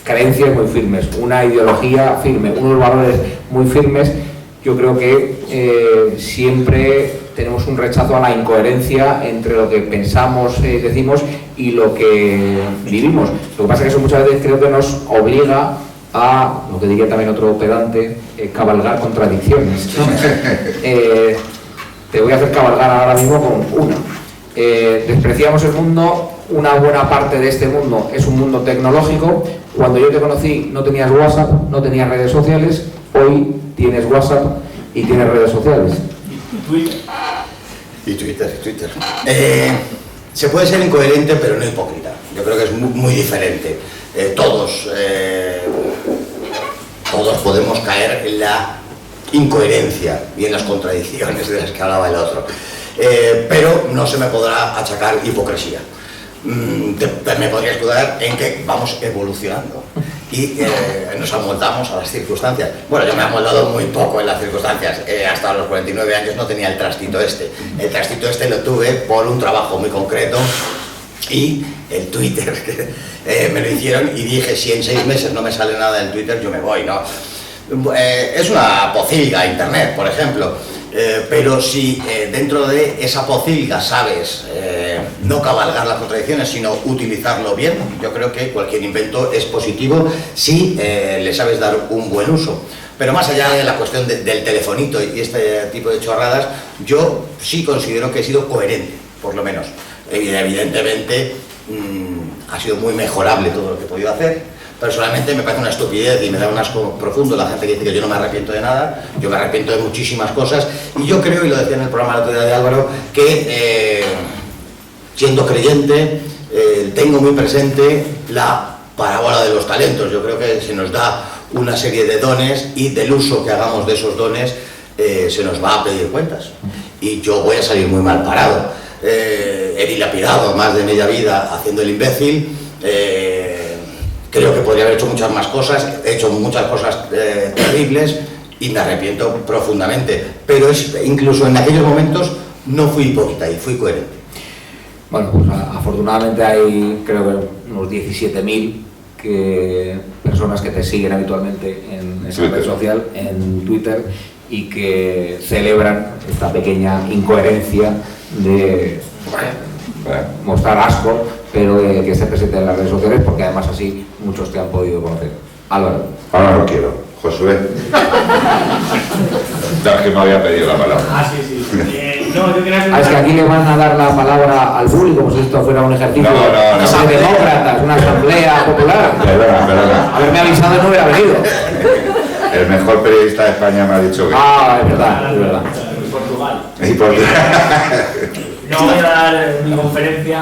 creencias muy firmes, una ideología firme, unos valores muy firmes, yo creo que siempre tenemos un rechazo a la incoherencia entre lo que pensamos, decimos y lo que vivimos. Lo que pasa es que eso muchas veces creo que nos obliga a, lo que diría también otro pedante, cabalgar contradicciones. Te voy a hacer cabalgar ahora mismo con una. Despreciamos el mundo una buena parte de este mundo es un mundo tecnológico. Cuando yo te conocí no tenías WhatsApp, no tenías redes sociales, hoy tienes WhatsApp y tienes redes sociales. Y Twitter. Se puede ser incoherente, pero no hipócrita. Yo creo que es muy diferente. Todos podemos caer en la incoherencia y en las contradicciones de las que hablaba el otro. Pero no se me podrá achacar hipocresía. Me podría escudar en que vamos evolucionando y nos amoldamos a las circunstancias. Bueno, yo me he amoldado muy poco en las circunstancias. Hasta los 49 años no tenía el trastito este. El trastito este lo tuve por un trabajo muy concreto y el Twitter me lo hicieron y dije, si en 6 meses no me sale nada del Twitter, yo me voy, ¿no? Es una pocilga Internet, por ejemplo. Pero si dentro de esa pocilga sabes no cabalgar las contradicciones, sino utilizarlo bien, yo creo que cualquier invento es positivo si le sabes dar un buen uso. Pero más allá de la cuestión del telefonito y este tipo de chorradas, yo sí considero que he sido coherente, por lo menos. Evidentemente ha sido muy mejorable todo lo que he podido hacer. Personalmente me parece una estupidez y me da un asco profundo la gente que dice que yo no me arrepiento de nada. Yo me arrepiento de muchísimas cosas y yo creo, y lo decía en el programa el otro día de Álvaro, que siendo creyente tengo muy presente la parábola de los talentos. Yo creo que se nos da una serie de dones y del uso que hagamos de esos dones se nos va a pedir cuentas. Y yo voy a salir muy mal parado. He dilapidado más de media vida haciendo el imbécil. Creo que podría haber hecho muchas más cosas, he hecho muchas cosas terribles y me arrepiento profundamente. Pero incluso en aquellos momentos no fui hipócrita y fui coherente. Bueno, pues afortunadamente hay, creo que unos 17.000 personas que te siguen habitualmente en esa red social, en Twitter, y que celebran esta pequeña incoherencia de mostrar asco, pero de que esté presente en las redes sociales, porque además así muchos te han podido conocer. Álvaro. Ahora lo quiero. Josué. Es que me había pedido la palabra. Sí. No, yo quería Es que aquí le van a dar la palabra al público, como si esto fuera un ejercicio No. de demócratas, una asamblea popular. Perdona. Haberme avisado y no hubiera venido. El mejor periodista de España me ha dicho que... Es verdad. Portugal. ¿Y por qué? No voy a dar mi conferencia,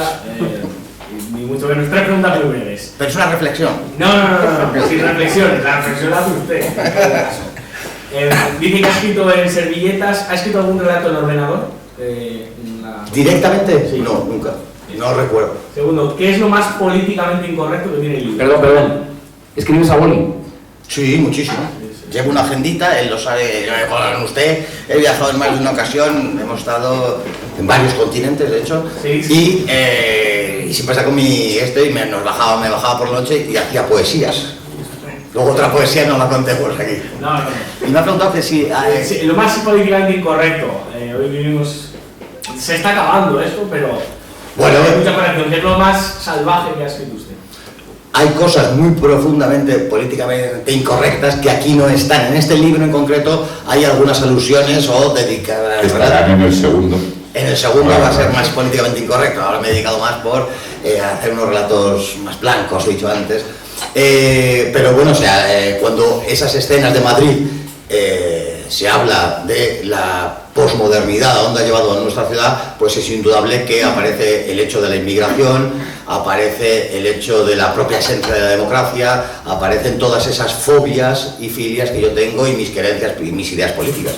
ni mucho menos. 3 preguntas muy breves. Pero es una reflexión. No, sin reflexiones. La reflexión la hace usted. Dice que ha escrito en servilletas. ¿Ha escrito algún relato en ordenador? ¿Directamente? Sí. No, nunca. No recuerdo. Segundo, ¿qué es lo más políticamente incorrecto que tiene el libro? Perdón. ¿Escribes a boli? Sí, muchísimo. Llevo una agendita, él lo sabe, con usted, he viajado en más de una ocasión, hemos estado en varios continentes, de hecho, Sí. Y siempre saco mi y me bajaba por la noche y hacía poesías. Luego otra poesía no la contemos aquí. No. Y me ha preguntado que si... Sí, lo más políticamente incorrecto. Hoy vivimos... Se está acabando esto, pero... Bueno, hay mucha corrección. ¿Qué es lo más salvaje que ha escrito usted? hay cosas muy profundamente políticamente incorrectas que aquí no están. En este libro en concreto hay algunas alusiones o dedicadas... Estarán en el segundo. En el segundo va a ser más políticamente incorrecto. Ahora me he dedicado más por hacer unos relatos más blancos, he dicho antes. Pero bueno, o sea, cuando esas escenas de Madrid se habla de la posmodernidad a dónde ha llevado a nuestra ciudad, pues es indudable que aparece el hecho de la inmigración, aparece el hecho de la propia esencia de la democracia, aparecen todas esas fobias y filias que yo tengo y mis creencias y mis ideas políticas.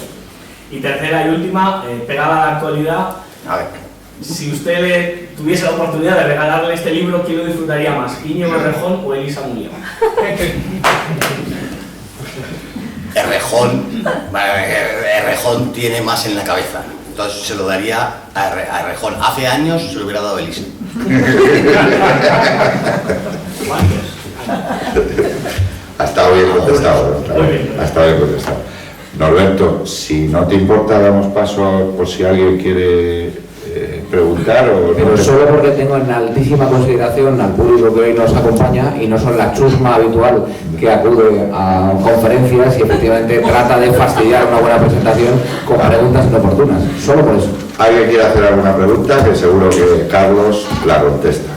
Y tercera y última, pegada a la actualidad, A ver. si usted le tuviese la oportunidad de regalarle este libro, ¿quién lo disfrutaría más? ¿Íñigo Errejón o Elisa Munión? Errejón tiene más en la cabeza, entonces se lo daría a Errejón. Hace años se lo hubiera dado a Elisa. Ha estado bien contestado. Ha estado bien contestado. Norberto, si no te importa, damos paso por si alguien quiere preguntar o... Pero solo porque tengo en altísima consideración al público que hoy nos acompaña y no son la chusma habitual que acude a conferencias y efectivamente trata de fastidiar una buena presentación con preguntas inoportunas. Solo por eso. ¿Alguien quiere hacer alguna pregunta? Que seguro que Carlos la contesta.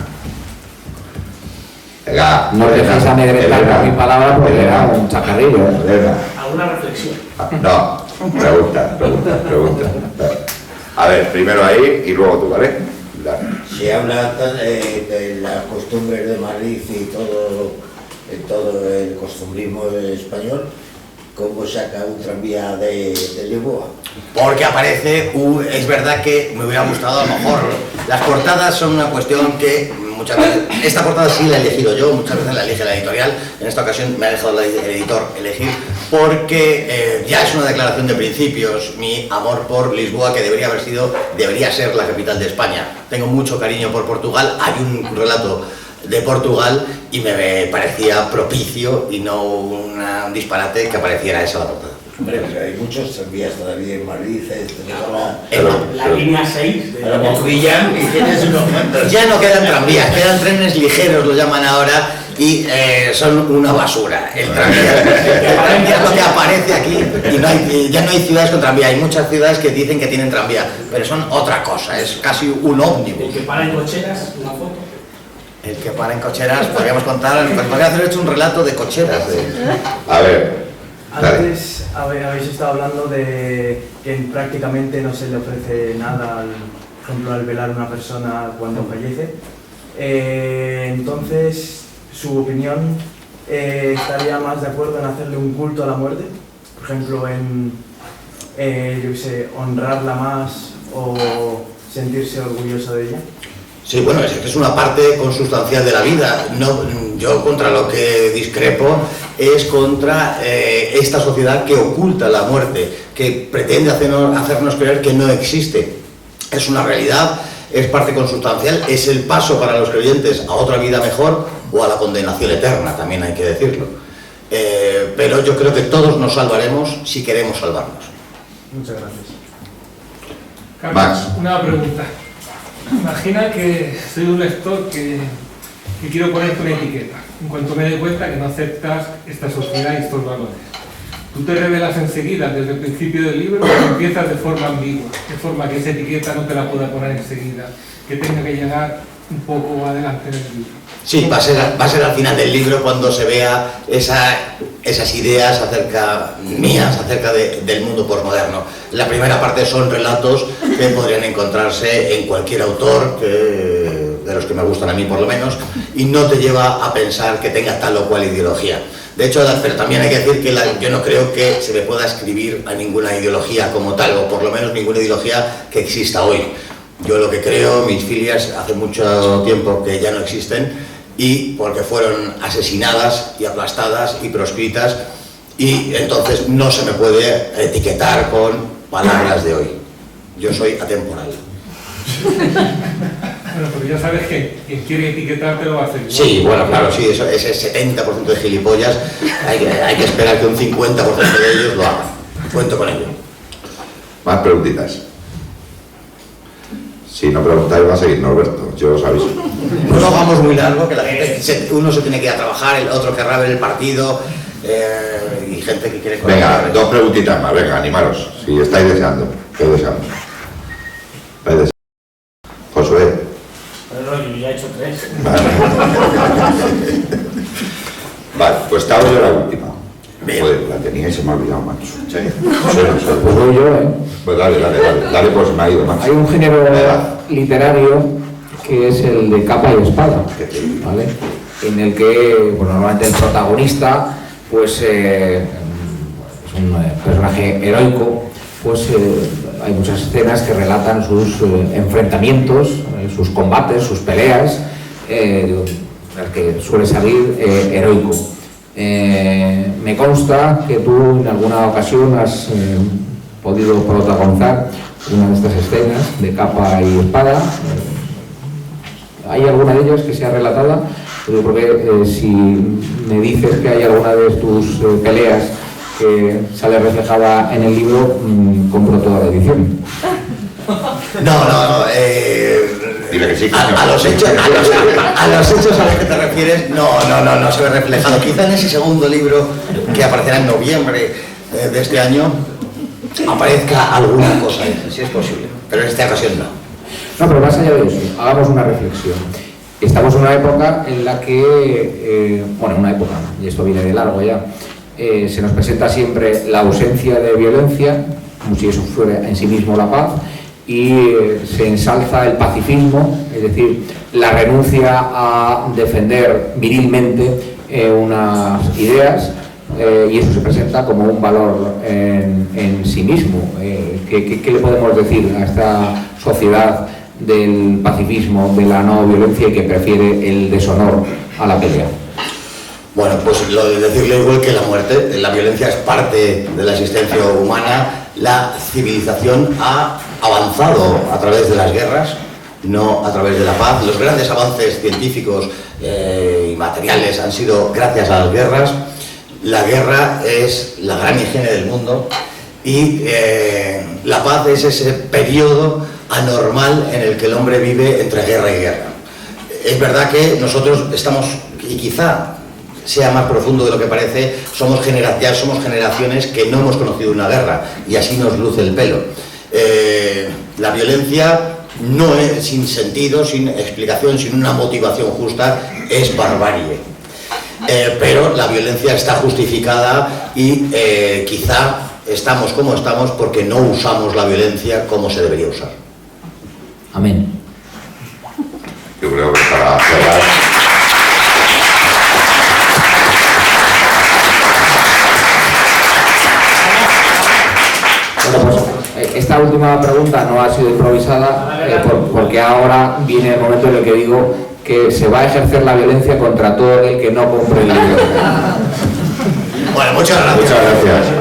Venga, No os dejéis amedrentar con mi palabra porque era un chacarrillo. Elena. ¿Alguna reflexión? No, pregunta. A ver, primero ahí y luego tú, ¿vale? Se habla de las costumbres de Madrid y todo el costumbrismo español. ¿Cómo saca un tranvía de Lisboa? Porque aparece, es verdad que me hubiera gustado a lo mejor, las portadas son una cuestión que muchas veces, esta portada sí la he elegido yo, muchas veces la elige la editorial, en esta ocasión me ha dejado el editor elegir, porque ya es una declaración de principios, mi amor por Lisboa, que debería ser la capital de España. Tengo mucho cariño por Portugal, hay un relato de Portugal y me parecía propicio y no un disparate que apareciera esa la portada. Hombre, pero hay muchos tranvías todavía en Madrid, La línea 6 de a la Moncvilla y tienes unos cuantos. Ya no quedan tranvías, quedan trenes ligeros, lo llaman ahora, y son una basura. El tranvía es lo que aparece aquí y ya no hay ciudades con tranvía. Hay muchas ciudades que dicen que tienen tranvía, pero son otra cosa, es casi un ómnibus. El que para en cocheras, una foto. El que para en cocheras, podríamos contar, podría hacer hecho un relato de cocheras. A ver. Antes habéis estado hablando de que prácticamente no se le ofrece nada, por ejemplo, al velar a una persona cuando fallece. Entonces, su opinión, ¿estaría más de acuerdo en hacerle un culto a la muerte? Por ejemplo, en, yo qué sé, honrarla más o sentirse orgulloso de ella. Sí, bueno, es una parte consustancial de la vida. Yo contra lo que discrepo es contra esta sociedad que oculta la muerte, que pretende hacernos creer que no existe. Es una realidad, es parte consustancial, es el paso para los creyentes a otra vida mejor o a la condenación eterna, también hay que decirlo. Pero yo creo que todos nos salvaremos si queremos salvarnos. Muchas gracias. Carlos, Max. una pregunta. Imagina que soy un lector que quiero ponerte una etiqueta. En cuanto me doy cuenta que no aceptas esta sociedad y estos valores, tú te revelas enseguida desde el principio del libro o empiezas de forma ambigua, de forma que esa etiqueta no te la pueda poner enseguida, que tenga que llegar un poco adelante en el libro. Sí, va a ser al final del libro cuando se vea esas ideas mías acerca del mundo posmoderno. La primera parte son relatos que podrían encontrarse en cualquier autor, de los que me gustan a mí por lo menos, y no te lleva a pensar que tenga tal o cual ideología. De hecho, pero también hay que decir que yo no creo que se le pueda escribir a ninguna ideología como tal, o por lo menos ninguna ideología que exista hoy. Yo lo que creo, mis filias hace mucho tiempo que ya no existen, y porque fueron asesinadas y aplastadas y proscritas, y entonces no se me puede etiquetar con palabras de hoy. Yo soy atemporal. Bueno, porque ya sabes que quien quiere etiquetarte lo va a hacer. Sí, bueno, claro, sí, ese 70% de gilipollas, hay que esperar que un 50% de ellos lo hagan. Cuento con ello. Más preguntitas. Si no preguntáis va a seguir Norberto, yo os aviso. No lo hagamos muy largo, que la gente, uno se tiene que ir a trabajar, el otro querrá ver el partido, y gente que quiere... Venga, dos preguntitas más, venga, animaros. Si estáis deseando, ¿qué deseamos? ¿Estáis deseando? Josué. Pero no, yo ya he hecho 3. Vale, pues te hago yo la última. Bien. Joder, la tenía y se me ha olvidado, macho. Sí. Pues voy yo, Pues dale, pues me ha ido, macho. Hay un género literario que es el de capa y espada, ¿vale? En el que pues, normalmente el protagonista pues, es un personaje heroico, pues hay muchas escenas que relatan sus enfrentamientos, sus combates, sus peleas, en el que suele salir heroico. Me consta que tú en alguna ocasión has podido protagonizar una de estas escenas de capa y espada. ¿Hay alguna de ellas que sea relatada? Porque si me dices que hay alguna de tus peleas que sale reflejada en el libro, compro toda la edición. No. Dile que sí. A los hechos a los que te refieres, no se ve reflejado. Quizá en ese segundo libro, que aparecerá en noviembre de este año, aparezca alguna cosa, si es posible. Pero en esta ocasión no. No, pero más allá de eso, hagamos una reflexión. Estamos en una época en la que, una época, y esto viene de largo ya, se nos presenta siempre la ausencia de violencia, como si eso fuera en sí mismo la paz, y se ensalza el pacifismo, es decir, la renuncia a defender virilmente unas ideas, y eso se presenta como un valor en sí mismo. ¿Qué le podemos decir a esta sociedad del pacifismo, de la no violencia y que prefiere el deshonor a la pelea? Bueno, pues lo de decirle igual que la muerte, la violencia es parte de la existencia humana. La civilización ha avanzado a través de las guerras, no a través de la paz. Los grandes avances científicos y materiales han sido gracias a las guerras. La guerra es la gran higiene del mundo y la paz es ese periodo anormal en el que el hombre vive entre guerra y guerra. Es verdad que nosotros estamos, y quizá sea más profundo de lo que parece, somos generaciones que no hemos conocido una guerra, y así nos luce el pelo. La violencia no es sin sentido, sin explicación, sin una motivación justa, es barbarie. Pero la violencia está justificada y quizá estamos como estamos porque no usamos la violencia como se debería usar. Amén. Yo creo que para cerrar... Bueno, pues esta última pregunta no ha sido improvisada porque ahora viene el momento en el que digo que se va a ejercer la violencia contra todo el que no compre el libro. Bueno, muchas gracias. Muchas gracias.